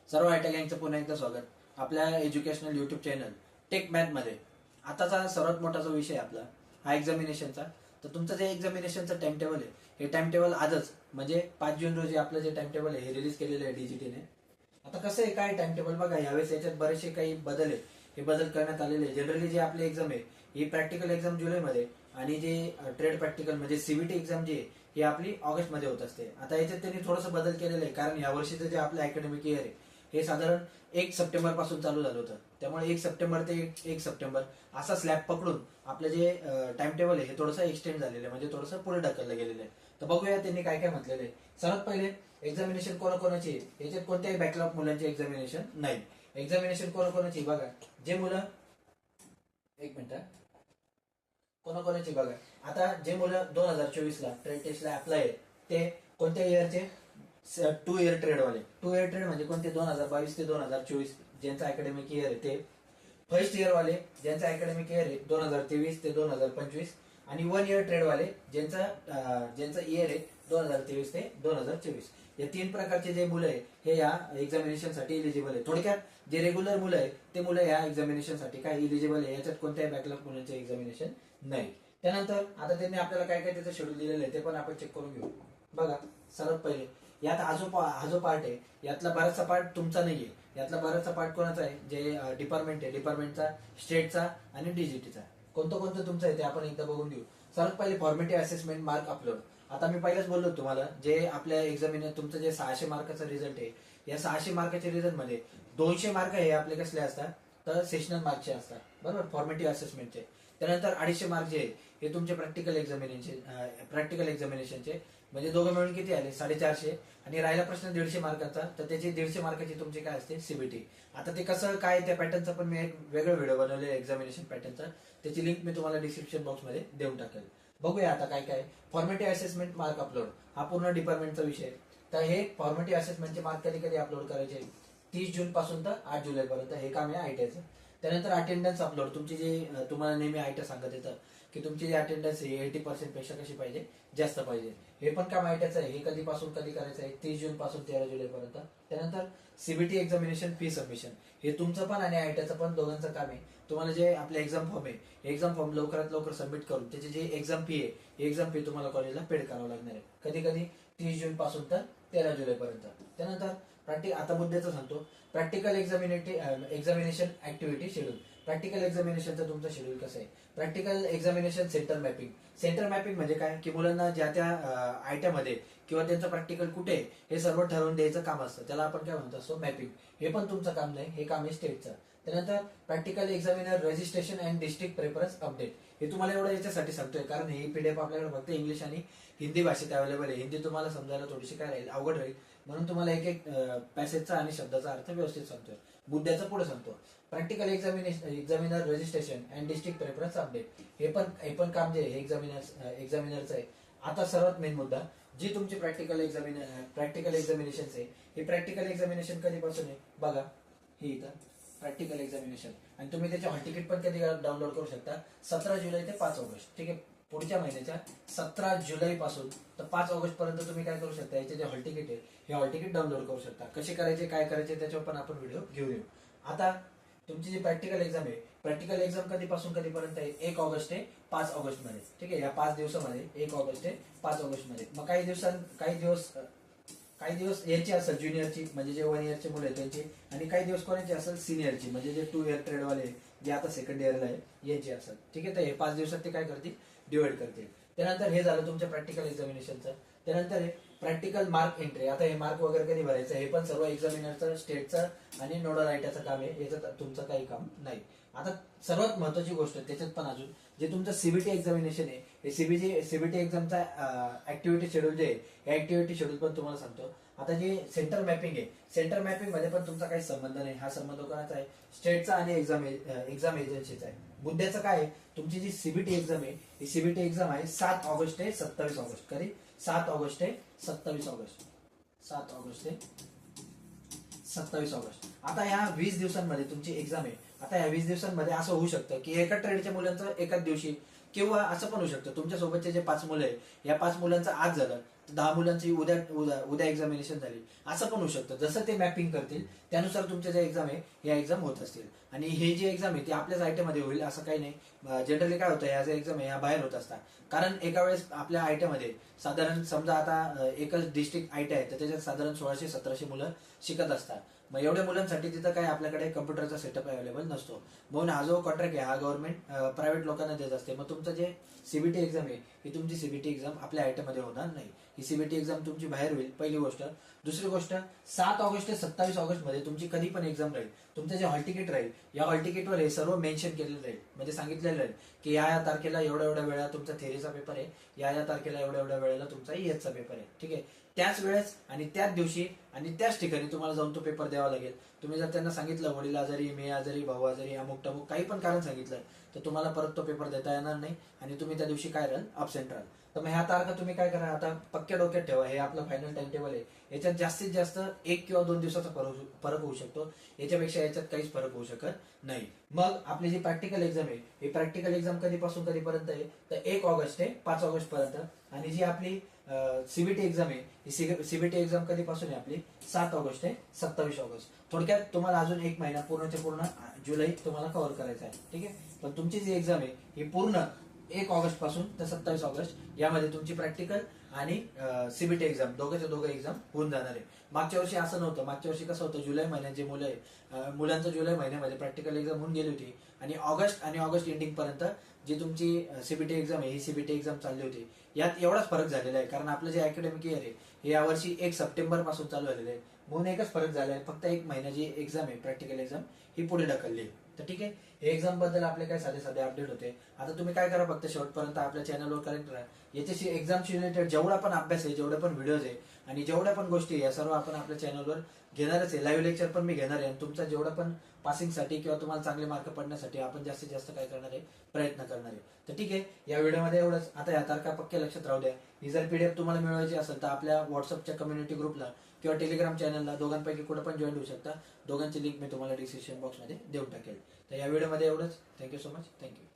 सर्व आयटी गँगचं पुन्हा एकदा स्वागत आपल्या educational YouTube channel tech math मध्ये. आताचा सर्वात मोठा जो विषय आपला हा एक्झामिनेशनचा. तर तुमचं जे एक्झामिनेशनचं टाइम टेबल आहे हे टाइम टेबल आजच म्हणजे 5 जून रोजी आपलं जे टाइम टेबल आहे हे रिलीज केलेलं आहे डीजीटीने. आता कसं आहे काय टाइम टेबल बघा, यावेळेस याच्यात बरेचसे काही बदल आहे, हे बदल करण्यात आलेले आहे. जनरली जे आपली एक्झाम आहे ही प्रॅक्टिकल एक्झाम जुलैमध्ये आणि जे ट्रेड प्रॅक्टिकल म्हणजे सीबीटी एक्झाम जी आहे ही आपली ऑगस्टमध्ये होत असते. आता याच्यात त्यांनी थोडंसं बदल केलेलं आहे, कारण या वर्षीचं जे आपलं अकॅडमिक इयर आहे हे साधारण 1 सप्टेंबर पासून चालू झालं होतं. त्यामुळे 1 सप्टेंबर ते 1 सप्टेंबर असा स्लॅब पकडून आपलं जे टाइम टेबल आहे हे थोडंसं एक्सटेंड झालेलं आहे, म्हणजे थोडंसं पुढे ढकललं गेलेलं आहे. तर बघूया त्यांनी काय काय म्हटलेलं आहे. सर्वात पहिले एक्झामिनेशन कोणाकोणाची आहे, याच्यात कोणत्याही बॅकलॉग मुलांची एक्झामिनेशन नाही. एक्झामिनेशन कोणाकोणाची बघा, जे मुलं एक मिनिट कोणाकोणाची बघा. आता जे मुलं 2024 ला ट्रेड टेस्टला अप्लाय आहे ते कोणत्या इयरचे, 2 इयर ट्रेडवाले. 2 इयर ट्रेड म्हणजे कोणते, 2022 ते 2024 ज्यांचं अकॅडमिक इयर आहे ते. फर्स्ट इयर वाले ज्यांचं अकॅडमिक इयर आहे 2023 ते 2025 आणि 1 इयर ट्रेड वाले ज्यांचं इयर आहे 2023 ते 2024. या 3 प्रकारचे जे मुलं आहे हे या एक्झामिनेशन साठी इलिजिबल आहे. थोडक्यात जे रेग्युलर मुलं आहे ते मुलं या एक्झामिनेशन साठी काय इलिजिबल आहे, याच्यात कोणत्याही बॅकलॉग मुलांचे एक्झामिनेशन नाही. त्यानंतर आता त्यांनी आपल्याला काय काय त्याचं शेड्यूल दिलेलं आहे ते पण आपण चेक करून घेऊ. बघा, सर्वात पहिले यात हा जो पार्ट आहे यातला बराचसा पार्ट तुमचा नाहीये. यातला बराचसा पार्ट कोणाचा आहे, जे डिपार्टमेंट आहे डिपार्टमेंटचा, स्टेटचा आणि डीजीटीचा. कोणतं कोणतं तुमचं आहे ते आपण एकदा बघून घेऊ. सर्वात पहिले फॉर्मेटिव्ह असेसमेंट मार्क अपलोड. आता मी पहिलेच बोललो तुम्हाला, जे आपल्या एक्झामिनेशन तुमचं जे 600 मार्काचा रिझल्ट आहे या 600 मार्काच्या रिझल्ट मध्ये 200 मार्क हे आपले कसले असतात, तर सेशनल मार्कचे असतात, बरोबर, फॉर्मेटिव्ह असेसमेंटचे. त्यानंतर 250 मार्क जे हे तुमचे प्रॅक्टिकल एक्झामिनेशनचे, म्हणजे दोघं मिळून किती आले, 450. आणि राहिला प्रश्न 150 मार्काचा, तर त्याची 150 मार्काची तुमची काय असते, सीबीटी. आता ते कसं काय त्या पॅटर्नचा पण मी एक वेगळा व्हिडिओ बनवलेला एक्झामिनेशन पॅटर्नचा, त्याची लिंक मी तुम्हाला डिस्क्रिप्शन बॉक्समध्ये देऊन टाकेल. बघूया आता काय काय. फॉर्मेटिव्ह असेसमेंट मार्क अपलोड हा पूर्ण डिपार्टमेंटचा विषय. तर हे फॉर्मेटिव्ह असेसमेंटचे मार्क कधी कधी अपलोड करायचे, 30 जून पासून तर 8 जुलैपर्यंत हे काम आहे आयटीआयचं. त्यानंतर अटेंडन्स अपलोड, तुमची जे तुम्हाला नेहमी आयटी सांगत येतं की तुमची जी अटेंडन्स आहे 80% पेक्षा कशी पाहिजे, जास्त पाहिजे. हे पण काम आयटीआयचं आहे. हे कधीपासून कधी करायचं आहे, 30 जून पासून 13 जुलैपर्यंत. त्यानंतर सीबीटी एक्झामिनेशन फी सबमिशन, हे तुमचं पण आणि आयटीआयचं पण दोघांचं काम आहे. तुम्हाला जे आपले एक्झाम फॉर्म आहे एक्झाम फॉर्म लवकरात लवकर सबमिट करून त्याची जी एक्झाम फी आहे एक्झाम फी तुम्हाला कॉलेजला पेड करावं लागणार आहे, कधी कधी 30 जून पासून तर 13 जुलैपर्यंत. त्यानंतर आता मुद्द्याचं सांगतो, practical examination activity schedule. Practical एक्झामिनेशनचं तुमचं शेड्यूल कसं आहे. Practical examination centre mapping. Centre mapping म्हणजे काय, की मुलांना ज्या त्या आयट्यामध्ये किंवा त्यांचं प्रॅक्टिकल कुठे आहे हे सर्व ठरवून द्यायचं काम असतं, त्याला आपण काय म्हणतो असतो, मॅपिंग. हे पण तुमचं काम नाही, हे काम आहे स्टेटचं. त्यानंतर practical examiner registration and district preference update. हे तुम्हाला एवढं याच्यासाठी सांगतोय कारण ही पीडीएफ आपल्याकडे फक्त इंग्लिश आणि हिंदी भाषेत अवेलेबल आहे. हिंदी तुम्हाला समजायला थोडीशी काय राहील, अवघड राहील, म्हणून तुम्हाला एक एक पॅसेजचा आणि शब्दाचा अर्थ व्यवस्थित सांगतोय. मुद्द्याचं पुढे सांगतो. Practical examiner registration and district preference update. हे पण काम जे आहे एक्झामिनरचं आहे. आता सर्वात मेन मुद्दा, जी तुमची प्रॅक्टिकल एक्झामिनेशन आहे हे प्रॅक्टिकल एक्झामिनेशन कधीपासून आहे बघा, ही इथं प्रॅक्टिकल एक्झामिनेशन. आणि तुम्ही त्याचे हॉल तिकीट पण कधी डाउनलोड करू शकता, 17 जुलै ते 5 ऑगस्ट. ठीक आहे, पुढच्या महिन्याच्या 17 जुलै पासून तर 5 ऑगस्ट पर्यंत तुम्ही काय करू शकता, याचे जे हॉल तिकीट आहे हे हॉल तिकीट डाउनलोड करू शकता. कसे करायचे काय करायचे त्याच्यावर पण आपण व्हिडिओ घेऊन येऊ. आता तुमची जी प्रॅक्टिकल एक्झाम आहे, प्रॅक्टिकल एक्झाम कधीपासून कधीपर्यंत आहे, 1 ऑगस्ट ते 5 ऑगस्ट मध्ये. ठीक आहे, या 5 दिवसामध्ये 1 ऑगस्ट ते 5 ऑगस्ट मध्ये. मग काही दिवस याची असेल ज्युनियरची, म्हणजे जे 1 इयरचे मुलं आहेत त्यांची, आणि काही दिवस कोणाची असेल सिनियरची, म्हणजे जे 2 इयर ट्रेडवाले जे आता सेकंड इयरला आहे यांची असेल. ठीक आहे, तर हे 5 दिवसात ते काय करतील, डिवाइड करतील. त्यानंतर हे झालं तुमच्या प्रॅक्टिकल एक्झामिनेशनचं. त्यानंतर हे प्रॅक्टिकल मार्क एंट्री. आता हे मार्क वगैरे कधी भरायचं हे पण सर्व एक्झामिनरचं, स्टेटचं आणि नोडल आयटीचं काम आहे, याच्यात तुमचं काही काम नाही. आता सर्वात महत्वाची गोष्ट त्याच्यात पण अजून जे तुमचं सीबीटी एक्झामिनेशन आहे हे सीबीटी एक्झामचा ऍक्टिव्हिटी शेड्यूल जे आहे हे ऍक्टिव्हिटी शेड्यूल पण तुम्हाला सांगतो. आता जे सेंटर मॅपिंग आहे, सेंटर मॅपिंग मध्ये पण तुमचा काही संबंध नाही. हा संबंध कोणाचा आहे, स्टेटचा आणि एक्झाम एजन्सीचा आहे. मुद्द्याचं काय आहे, तुमची जी सीबीटी एक्झाम आहे ही सीबीटी एक्झाम आहे 7 ऑगस्ट ते 27 ऑगस्ट. कधी, 7 ऑगस्ट ते 27 ऑगस्ट. 7 ऑगस्ट ते 27 ऑगस्ट. आता ह्या 20 दिवसांमध्ये तुमची एक्झाम आहे. आता ह्या 20 दिवसांमध्ये असं होऊ शकतं की एका ट्रेडच्या मुलांचं एकाच दिवशी, किंवा असं पण होऊ शकतं तुमच्या सोबतचे जे 5 मुलं आहे या 5 मुलांचं आज झालं तर 10 मुलांची उद्या उद्या उद्या एक्झामिनेशन झाली, असं पण होऊ शकतं. जसं ते मॅपिंग करतील त्यानुसार तुमच्या ज्या एक्झाम आहे या एक्झाम होत असतील. आणि हे जे एक्झाम आहे ती आपल्याच आयटीमध्ये होईल असं काही नाही. जनरली काय होतं, या ज्या एक्झाम आहे या बाहेर होत असतात. कारण एका वेळेस आपल्या आयटीमध्ये साधारण समजा आता एकच डिस्ट्रिक्ट आयटी आहे तर त्याच्यात साधारण 1600-1700 मुलं शिकत असतात. मग एवढ्या मुलांसाठी तिथं काय आपल्याकडे कम्प्युटरचा सेटअप अवेलेबल नसतो. म्हणून हा जो कॉन्ट्रॅक्ट आहे हा गव्हर्नमेंट प्रायव्हेट लोकांना देत असते. मग तुमचं जे सीबीटी एक्झाम आहे ही तुमची सीबीटी एक्झाम आपल्या आयटीमध्ये होणार नाही. ही सीबीटी एक्झाम तुमची बाहेर होईल, पहिली गोष्ट. दुसरी गोष्ट, 7 ऑगस्ट ते 27 ऑगस्ट मध्ये तुमची कधी पण एक्झाम राहील. तुमचं जे हॉल तिकीट राहील या हॉल तिकीटवर हे सर्व मेन्शन केलेलं राहील, म्हणजे सांगितलेलं राहील की या तारखेला एवढ्या एवढ्या वेळा तुमचा थेरीचा पेपर आहे, या तारखेला एवढ्या एवढ्या वेळेला तुमचा ईएसचा पेपर आहे. ठीक आहे, त्याच वेळेस आणि त्याच दिवशी आणि त्याच ठिकाणी तुम्हाला जाऊन तो पेपर द्यावा लागेल. तुम्ही जर त्यांना सांगितलं वडील आजारी, मी आजारी, भाऊ आजारी, अमुक टमुक काही पण कारण सांगितलं तर तुम्हाला परत तो पेपर देता येणार नाही आणि तुम्ही त्या दिवशी काय राहाल, अब्सेंट राहाल. तर मग ह्या तारखा तुम्ही काय करा, आता पक्क्या डोक्यात ठेवा, हे आपलं फायनल टाइम टेबल आहे. याच्यात जास्तीत जास्त 1 किंवा 2 दिवसाचा फरक होऊ शकतो, याच्यापेक्षा याच्यात काहीच फरक होऊ शकत नाही. मग आपली जी प्रॅक्टिकल एक्झाम आहे ही प्रॅक्टिकल एक्झाम कधीपासून कधीपर्यंत आहे तर 1 ऑगस्ट ते 5 ऑगस्ट पर्यंत. आणि जी आपली सीबीटी एक्झाम आहे ही सीबीटी एक्झाम कधीपासून आहे आपली 7 ऑगस्ट ते 27 ऑगस्ट. थोडक्यात तुम्हाला अजून 1 महिना पूर्णच्या पूर्ण जुलै तुम्हाला कव्हर करायचा आहे. ठीक आहे, पण तुमची जी एक्झाम आहे ही पूर्ण 1 ऑगस्ट पासून ते 27 ऑगस्ट यामध्ये तुमची प्रॅक्टिकल आणि सीबीटी एक्झाम दोघंच्या दोघं एक्झाम होऊन जाणार आहे. मागच्या वर्षी असं नव्हतं. मागच्या वर्षी कसं होतं, जुलै महिन्यात जे मुलं आहे मुलांचं जुलै महिन्यामध्ये प्रॅक्टिकल एक्झाम होऊन गेली होती आणि ऑगस्ट एंडिंग पर्यंत जी तुमची सीबीटी एक्झाम आहे ही सीबीटी एक्झाम चालली होती. यात एवढाच फरक झालेला आहे कारण आपलं जे अकॅडमिक इयर आहे हे यावर्षी 1 सप्टेंबर पासून चालू झालेलं आहे. म्हणून एकच फरक झाला आहे, फक्त 1 महिन्याची एक्झाम आहे प्रॅक्टिकल एक्झाम ही पुढे ढकलली आहे. तर ठीक आहे, हे एक्झाम बद्दल आपले काय साधे साधे अपडेट होते. आता तुम्ही काय करा, फक्त शेवटपर्यंत आपल्या चॅनलवर कनेक्ट राहा. याच्याशी एक्झामशी रिलेटेड जेवढा पण अभ्यास आहे, जेवढे पण व्हिडिओज आहे आणि जेवढ्या पण गोष्टी आहे या सर्व आपण आपल्या चॅनलवर घेणारच आहे. लाईव्ह लेक्चर पण मी घेणार आहे आणि तुमचा जेवढा पण पासिंगसाठी किंवा तुम्हाला चांगले मार्क पडण्यासाठी आपण जास्तीत जास्त काय करणार आहे, प्रयत्न करणार आहे. तर ठीक आहे, या व्हिडिओमध्ये एवढंच. आता या तारखा पक्क्या लक्षात राहू द्या. ही जर पीडीएफ तुम्हाला मिळवायची असेल तर आपल्या व्हॉट्सअपच्या कम्युनिटी ग्रुपला किंवा टेलिग्राम चॅनलला दोघांपैकी कुठे पण जॉईन होऊ शकता. दोघांची लिंक मी तुम्हाला डिस्क्रिप्शन बॉक्समध्ये देऊन टाकेल. तर या व्हिडिओमध्ये एवढंच. Thank you so much. थँक्यू.